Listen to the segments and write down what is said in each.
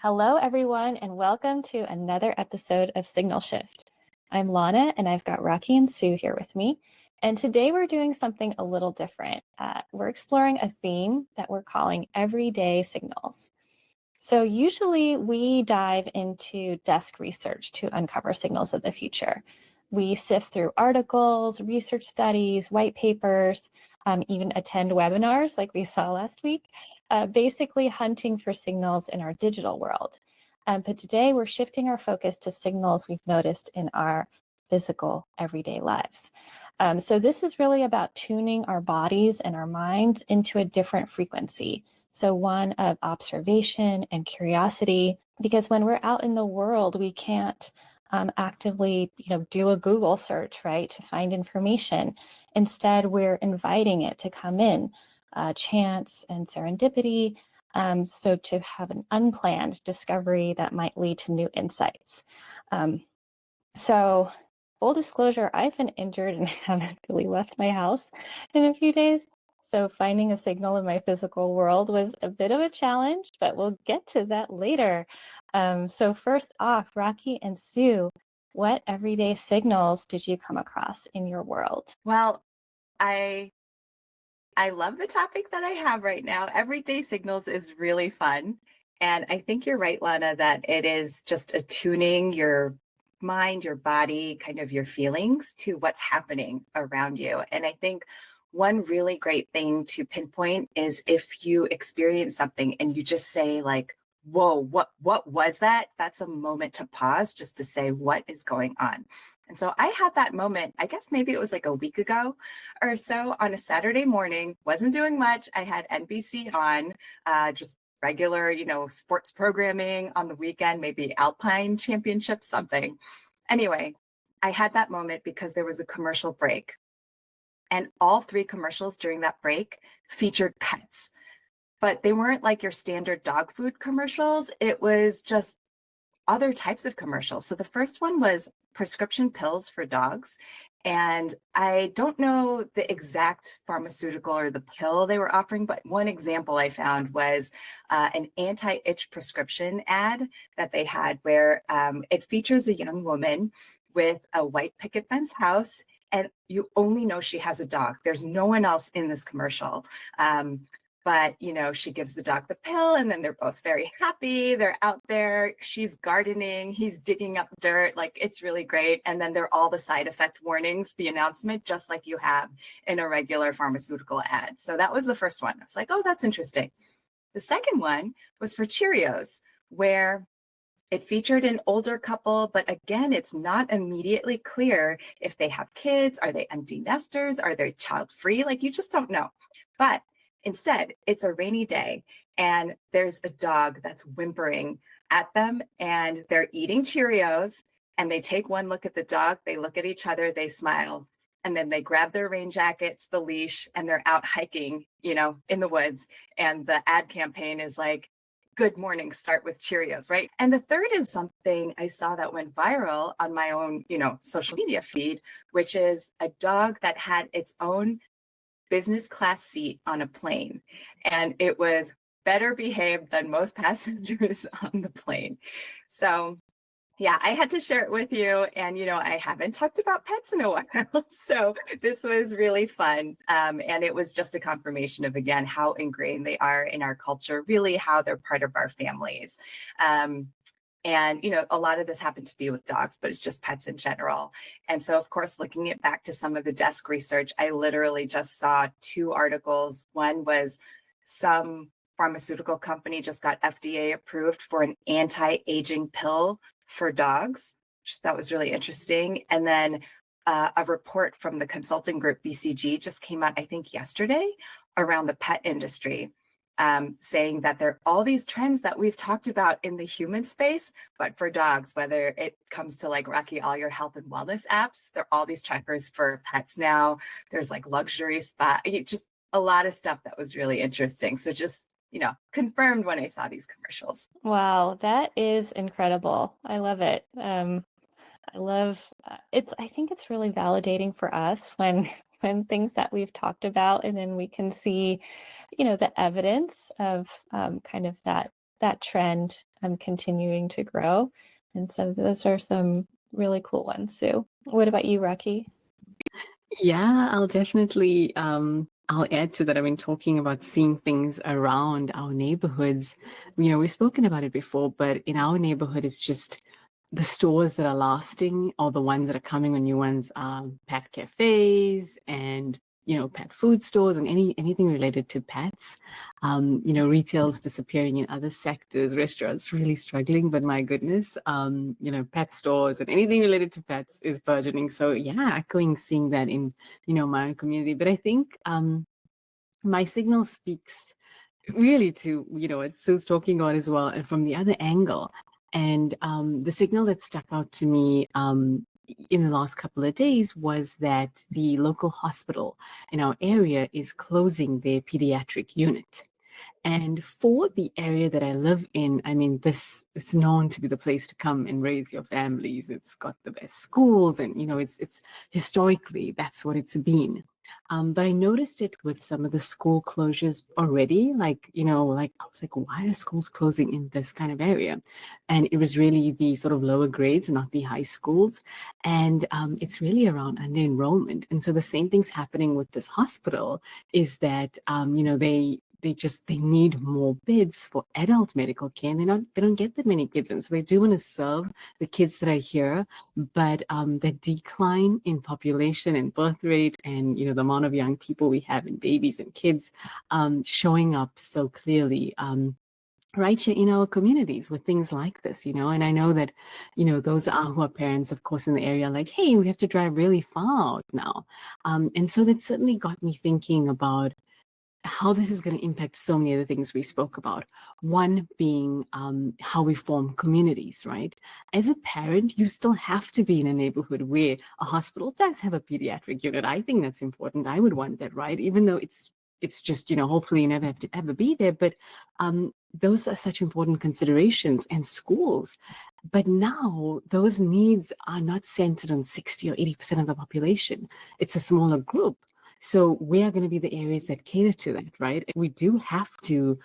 Hello, everyone, and welcome to another episode of Signal Shift. I'm Lana, and I've got Rocky and Sue here with me. And today we're doing something a little different. We're exploring a theme that we're calling everyday signals. So usually we dive into desk research to uncover signals of the future. We sift through articles, research studies, white papers, even attend webinars like we saw last week, basically hunting for signals in our digital world. But today we're shifting our focus to signals we've noticed in our physical everyday lives. So this is really about tuning our bodies and our minds into a different frequency. So one of observation and curiosity, because when we're out in the world, we can't actively, do a Google search, right, to find information. Instead, we're inviting it to come in, chance and serendipity. So to have an unplanned discovery that might lead to new insights. So full disclosure, I've been injured and haven't really left my house in a few days. So finding a signal in my physical world was a bit of a challenge, but we'll get to that later. So first off, Rocky and Sue, what everyday signals did you come across in your world? Well, I love the topic that I have right now. Everyday signals is really fun. And I think you're right, Lana, that it is just attuning your mind, your body, kind of your feelings to what's happening around you. And I think one really great thing to pinpoint is if you experience something and you just say like, whoa, what was that? That's a moment to pause just to say what is going on. And so I had that moment, I guess maybe it was like a week ago or so on a Saturday morning, wasn't doing much. I had NBC on, just regular, sports programming on the weekend, maybe Alpine Championship, something. Anyway, I had that moment because there was a commercial break. And all three commercials during that break featured pets, but they weren't like your standard dog food commercials. It was just other types of commercials. So the first one was prescription pills for dogs. And I don't know the exact pharmaceutical or the pill they were offering, but one example I found was an anti-itch prescription ad that they had where it features a young woman with a white picket fence house, and you only know she has a dog. There's no one else in this commercial. But, she gives the dog the pill and then they're both very happy. They're out there. She's gardening. He's digging up dirt. Like, it's really great. And then they're all the side effect warnings, the announcement, just like you have in a regular pharmaceutical ad. So that was the first one. I was like, oh, that's interesting. The second one was for Cheerios, where it featured an older couple, but again, it's not immediately clear if they have kids. Are they empty nesters? Are they child-free? Like, you just don't know. But instead, it's a rainy day and there's a dog that's whimpering at them and they're eating Cheerios, and they take one look at the dog, they look at each other, they smile, and then they grab their rain jackets, the leash, and they're out hiking, in the woods. And the ad campaign is like, good morning, start with Cheerios, right? And the third is something I saw that went viral on my own, social media feed, which is a dog that had its own business class seat on a plane, and it was better behaved than most passengers on the plane. So yeah, I had to share it with you. And, I haven't talked about pets in a while. So this was really fun. And it was just a confirmation of, again, how ingrained they are in our culture, really how they're part of our families. And, a lot of this happened to be with dogs, but it's just pets in general. And so, of course, looking it back to some of the desk research, I literally just saw two articles. One was some pharmaceutical company just got FDA approved for an anti-aging pill for dogs. That was really interesting. And then a report from the consulting group BCG just came out, I think, yesterday around the pet industry. Saying that there are all these trends that we've talked about in the human space, but for dogs, whether it comes to like Rocky, all your health and wellness apps, there are all these trackers for pets now. There's like luxury spa, just a lot of stuff that was really interesting. So just, confirmed when I saw these commercials. Wow, that is incredible. I love it. I love I think it's really validating for us when things that we've talked about and then we can see, the evidence of kind of that that trend continuing to grow. And so those are some really cool ones, Sue. What about you, Rocky? Yeah, I'll definitely I'll add to that. I've been talking about seeing things around our neighborhoods. We've spoken about it before, but in our neighborhood, it's just the stores that are lasting or the ones that are coming or new ones are pet cafes and pet food stores and anything related to pets. Retail's disappearing in other sectors, restaurants really struggling, but my goodness, pet stores and anything related to pets is burgeoning. So yeah, echoing seeing that in my own community. But I think my signal speaks really to what Sue's talking about as well, and from the other angle. And the signal that stuck out to me in the last couple of days was that the local hospital in our area is closing their pediatric unit. And for the area that I live in, I mean, this is known to be the place to come and raise your families. It's got the best schools, and it's historically that's what it's been. But I noticed it with some of the school closures already. Like I was like, why are schools closing in this kind of area? And it was really the sort of lower grades, not the high schools. And it's really around under enrollment. And so the same thing's happening with this hospital is that they need more beds for adult medical care, and they don't get that many kids in. So they do want to serve the kids that are here, but the decline in population and birth rate and the amount of young people we have and babies and kids showing up so clearly right here in our communities with things like this, and I know that, those who are parents, of course, in the area, like, hey, we have to drive really far out now. And so that certainly got me thinking about how this is going to impact so many of the things we spoke about. One being how we form communities, right? As a parent, you still have to be in a neighborhood where a hospital does have a pediatric unit. I think that's important. I would want that, right? Even though it's just, hopefully you never have to ever be there. But those are such important considerations, and schools. But now those needs are not centered on 60 or 80% of the population. It's a smaller group. So we are going to be the areas that cater to that, right? We do have to,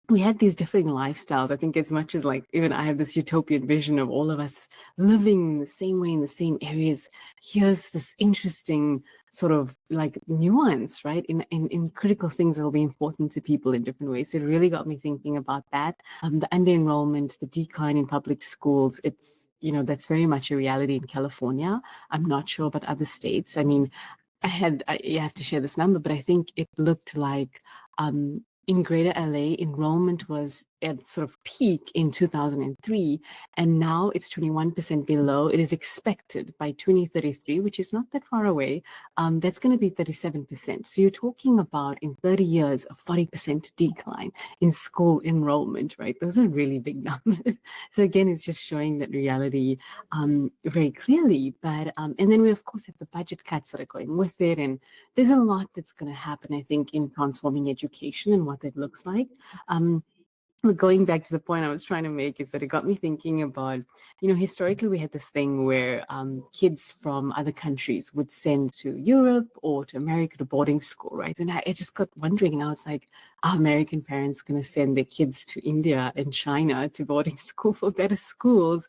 we have these differing lifestyles. I think as much as like, even I have this utopian vision of all of us living in the same way in the same areas, here's this interesting sort of like nuance, right? In critical things that will be important to people in different ways. So it really got me thinking about that. The under-enrollment, the decline in public schools, it's, that's very much a reality in California. I'm not sure about other states. I mean, you have to share this number, but I think it looked like in Greater LA, enrollment was at sort of peak in 2003, and now it's 21% below. It is expected by 2033, which is not that far away, that's going to be 37%. So you're talking about in 30 years, a 40% decline in school enrollment, right? Those are really big numbers. So again, it's just showing that reality very clearly. But and then we, of course, have the budget cuts that are going with it. And there's a lot that's going to happen, I think, in transforming education and what that looks like. But going back to the point I was trying to make is that it got me thinking about, historically we had this thing where kids from other countries would send to Europe or to America to boarding school, right? And I just got wondering, and I was like, are American parents going to send their kids to India and China to boarding school for better schools?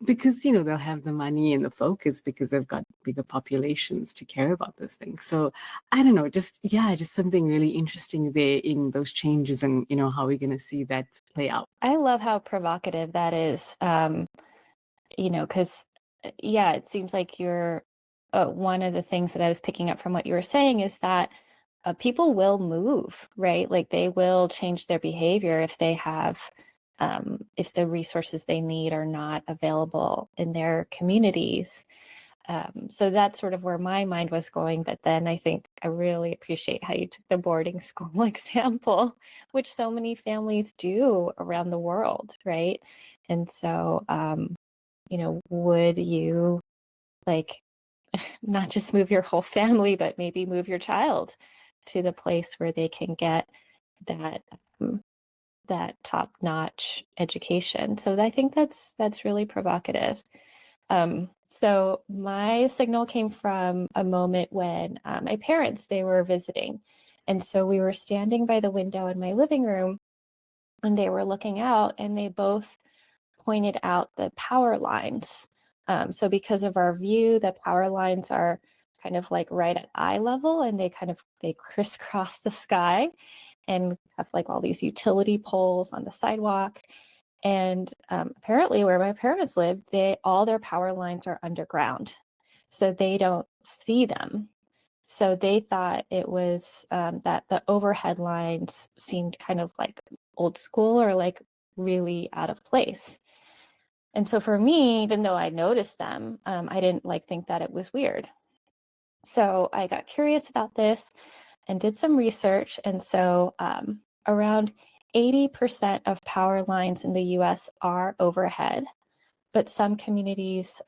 Because, they'll have the money and the focus because they've got bigger populations to care about those things. So I don't know, just something really interesting there in those changes and, how we're going to see that play out. I love how provocative that is, because, it seems like you're one of the things that I was picking up from what you were saying is that people will move, right? Like they will change their behavior if they have if the resources they need are not available in their communities. So that's sort of where my mind was going. But then I think I really appreciate how you took the boarding school example, which so many families do around the world, right? And so, would you like not just move your whole family, but maybe move your child to the place where they can get that that top-notch education. So I think that's really provocative. So my signal came from a moment when my parents, they were visiting. And so we were standing by the window in my living room and they were looking out, and they both pointed out the power lines. So because of our view, the power lines are kind of like right at eye level, and they crisscross the sky and have like all these utility poles on the sidewalk. And apparently where my parents live, all their power lines are underground, so they don't see them. So they thought it was that the overhead lines seemed kind of like old school or like really out of place. And so for me, even though I noticed them, I didn't like think that it was weird. So I got curious about this and did some research. And so around 80% of power lines in the US are overhead, but some communities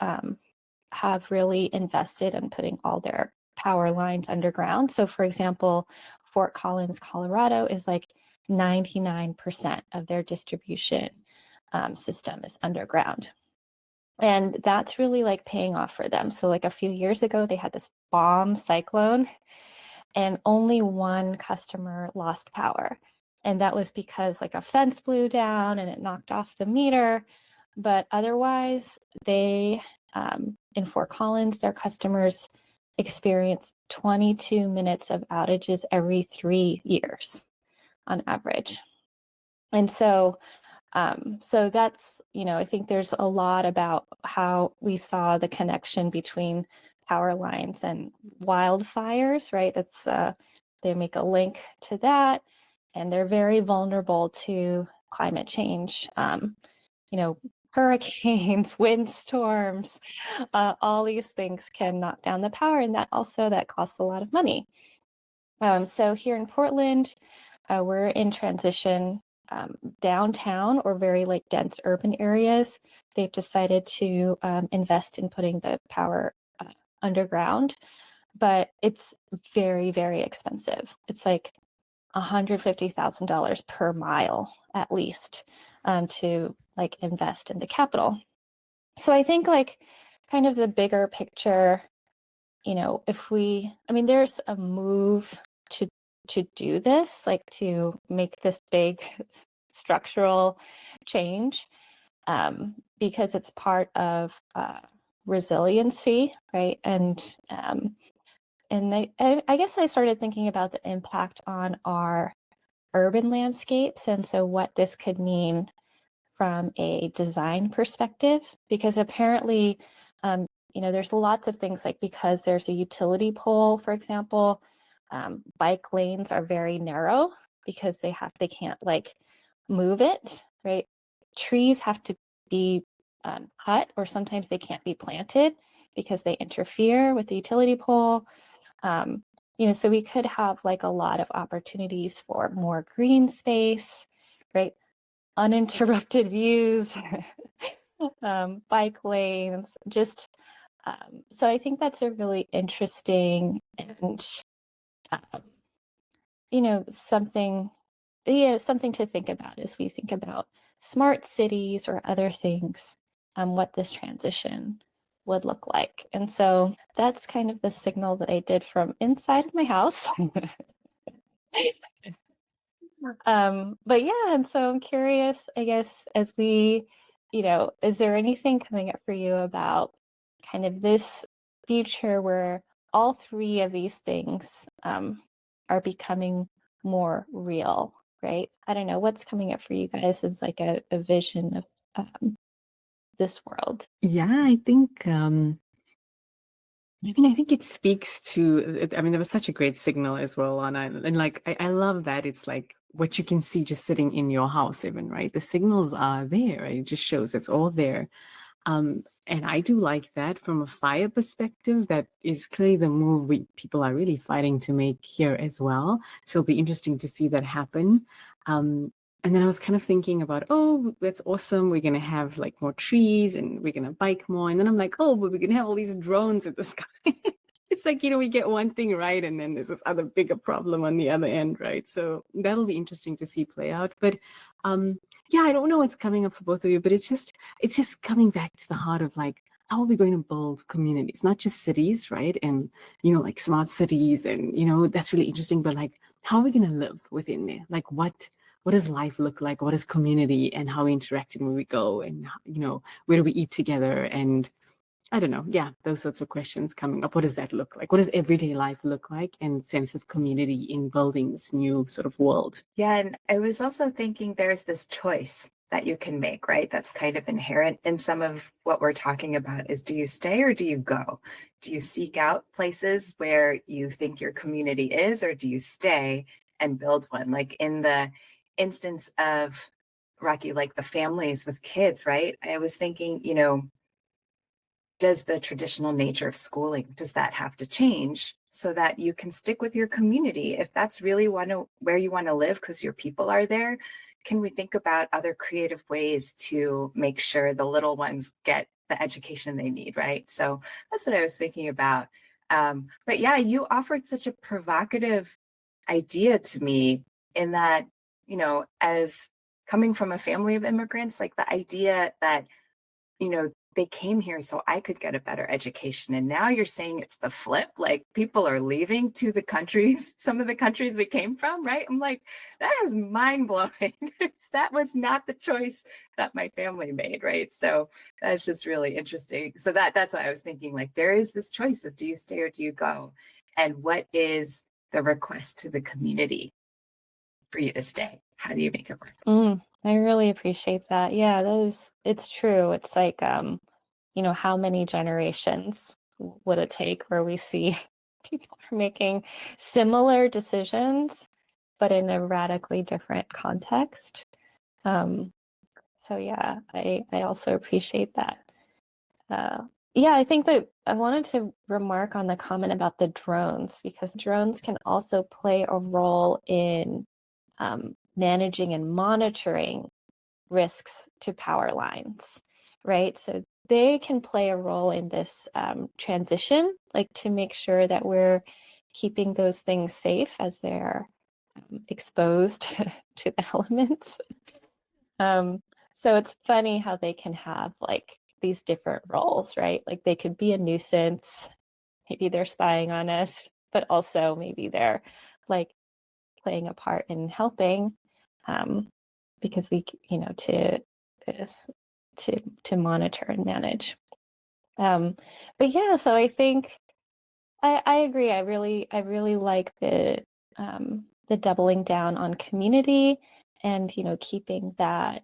have really invested in putting all their power lines underground. So for example, Fort Collins, Colorado is like 99% of their distribution system is underground. And that's really like paying off for them. So like a few years ago, they had this bomb cyclone and only one customer lost power. And that was because like a fence blew down and it knocked off the meter. But otherwise, they, in Fort Collins, their customers experienced 22 minutes of outages every 3 years on average. And so that's, I think there's a lot about how we saw the connection between power lines and wildfires, right? That's they make a link to that, and they're very vulnerable to climate change. Hurricanes, windstorms, all these things can knock down the power, and that costs a lot of money. So here in Portland, we're in transition. Downtown or very like dense urban areas, they've decided to invest in putting the power underground, but it's very, very expensive. It's like $150,000 per mile at least to like invest in the capital. So I think like kind of the bigger picture, there's a move to do this, like to make this big structural change, because it's part of resiliency, right? And I guess I started thinking about the impact on our urban landscapes, and so what this could mean from a design perspective, because apparently, there's lots of things like because there's a utility pole, for example, bike lanes are very narrow because they can't like move it, right? Trees have to be cut, or sometimes they can't be planted because they interfere with the utility pole. So we could have like a lot of opportunities for more green space, right? Uninterrupted views, bike lanes, just so I think that's a really interesting and something to think about as we think about smart cities or other things, what this transition would look like. And so that's kind of the signal that I did from inside of my house. But yeah, and so I'm curious, I guess, as we, is there anything coming up for you about kind of this future where all three of these things are becoming more real, right? I don't know, what's coming up for you guys as like a vision of this world? Yeah, I think I think it speaks to, there was such a great signal as well, and like I love that it's like what you can see just sitting in your house even, right? The signals are there, right? It just shows it's all there. And I do like that from a fire perspective. That is clearly the move people are really fighting to make here as well. So it'll be interesting to see that happen. And then I was kind of thinking about, oh, that's awesome. We're going to have like more trees and we're going to bike more. And then I'm like, oh, but we're going to have all these drones in the sky. It's like, we get one thing right, and then there's this other bigger problem on the other end, right? So that'll be interesting to see play out. But yeah, I don't know what's coming up for both of you, but it's just coming back to the heart of like, how are we going to build communities, not just cities, right? And, like smart cities and, that's really interesting, but like, how are we going to live within there? Like what what does life look like? What is community, and how we interact when we go, and where do we eat together? And I don't know. Yeah, those sorts of questions coming up. What does that look like? What does everyday life look like, and sense of community in building this new sort of world? Yeah, and I was also thinking there's this choice that you can make, right? That's kind of inherent in some of what we're talking about is, do you stay or do you go? Do you seek out places where you think your community is, or do you stay and build one? Like in the instance of Rocky, like the families with kids, right? I was thinking, does the traditional nature of schooling, does that have to change so that you can stick with your community? If that's really where you want to live because your people are there, can we think about other creative ways to make sure the little ones get the education they need, right? So that's what I was thinking about. But yeah, you offered such a provocative idea to me in that, as coming from a family of immigrants, like the idea that, they came here so I could get a better education. And now you're saying it's the flip, like people are leaving to the countries, some of the countries we came from, right? I'm like, that is mind blowing. That was not the choice that my family made, right? So that's just really interesting. So that's why I was thinking, like, there is this choice of do you stay or do you go? And what is the request to the community for you to stay? How do you make it work? I really appreciate that. Yeah, it's true. It's like, how many generations would it take where we see people are making similar decisions, but in a radically different context? So yeah, I also appreciate that. Yeah, I think that I wanted to remark on the comment about the drones, because drones can also play a role in managing and monitoring risks to power lines, right? So they can play a role in this transition, like to make sure that we're keeping those things safe as they're exposed to the elements. So it's funny how they can have like these different roles, right? Like they could be a nuisance, maybe they're spying on us, but also maybe they're like playing a part in helping, because we, to monitor and manage. But yeah, so I think I agree. I really like the doubling down on community, and keeping that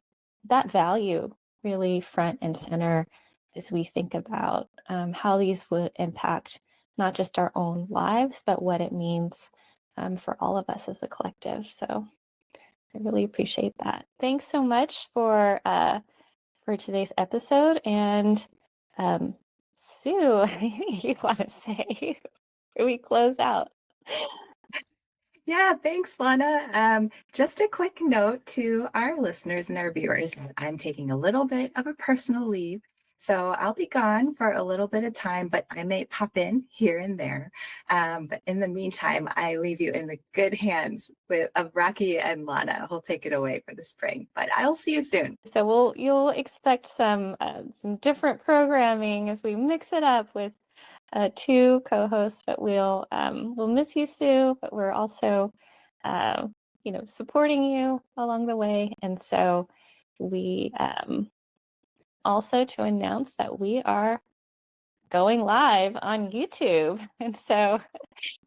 value really front and center as we think about how these would impact not just our own lives, but what it means for all of us as a collective. So I really appreciate that. Thanks so much for today's episode. And Sue, anything you want to say before we close out? Yeah, thanks, Lana. Just a quick note to our listeners and our viewers that I'm taking a little bit of a personal leave. So I'll be gone for a little bit of time, but I may pop in here and there. But in the meantime, I leave you in the good hands of Rocky and Lana, who'll take it away for the spring. But I'll see you soon. So you'll expect some different programming as we mix it up with two co-hosts. But we'll miss you, Sue. But we're also supporting you along the way. And so we also to announce that we are going live on YouTube. And so,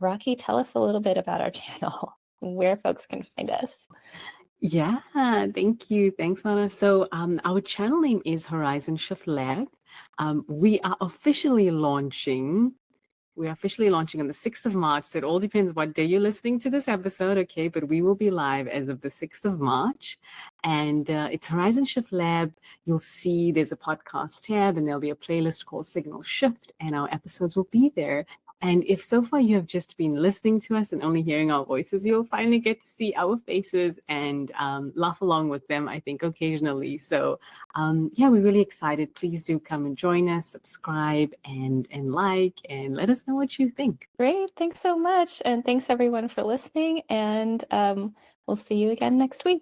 Rocky, tell us a little bit about our channel, where folks can find us. Yeah, thank you. Thanks, Anna. So our channel name is Horizon Shift Lab. We are officially launching on the 6th of March. So it all depends what day you're listening to this episode, okay? But we will be live as of the 6th of March. And it's Horizon Shift Lab. You'll see there's a podcast tab, and there'll be a playlist called Signal Shift, and our episodes will be there. And if so far you have just been listening to us and only hearing our voices, you'll finally get to see our faces and laugh along with them, I think, occasionally. So yeah, we're really excited. Please do come and join us, subscribe and like, and let us know what you think. Great. Thanks so much. And thanks everyone for listening. And we'll see you again next week.